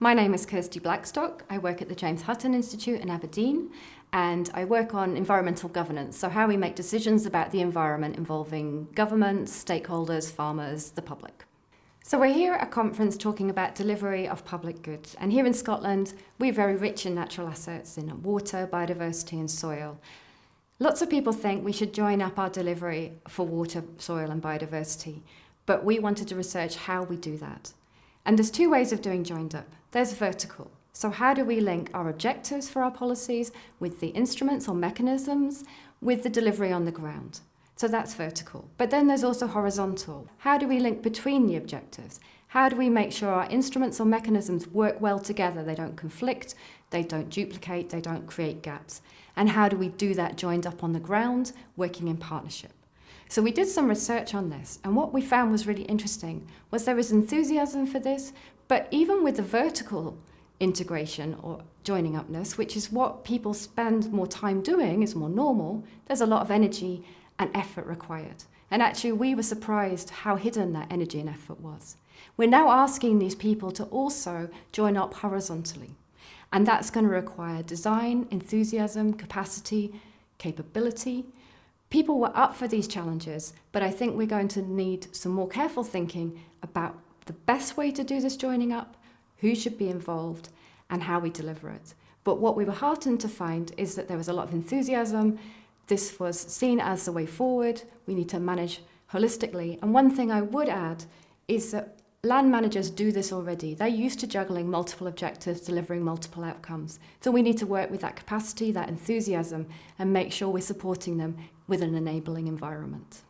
My name is Kirsty Blackstock. I work at the James Hutton Institute in Aberdeen, and I work on environmental governance, so how we make decisions about the environment involving governments, stakeholders, farmers, the public. So we're here at a conference talking about delivery of public goods, and here in Scotland we're very rich in natural assets, in water, biodiversity and soil. Lots of people think we should join up our delivery for water, soil and biodiversity, but we wanted to research how we do that. And there's two ways of doing joined up. There's vertical. So how do we link our objectives for our policies with the instruments or mechanisms with the delivery on the ground? So that's vertical. But then there's also horizontal. How do we link between the objectives? How do we make sure our instruments or mechanisms work well together? They don't conflict, they don't duplicate, they don't create gaps. And how do we do that joined up on the ground, working in partnership? So we did some research on this, and what we found was really interesting was there was enthusiasm for this, but even with the vertical integration or joining upness, which is what people spend more time doing, is more normal, there's a lot of energy and effort required. And actually we were surprised how hidden that energy and effort was. We're now asking these people to also join up horizontally, and that's going to require design, enthusiasm, capacity, capability. People were up for these challenges, but I think we're going to need some more careful thinking about the best way to do this joining up, who should be involved, and how we deliver it. But what we were heartened to find is that there was a lot of enthusiasm. This was seen as the way forward. We need to manage holistically. And one thing I would add is that land managers do this already. They're used to juggling multiple objectives, delivering multiple outcomes. So we need to work with that capacity, that enthusiasm, and make sure we're supporting them with an enabling environment.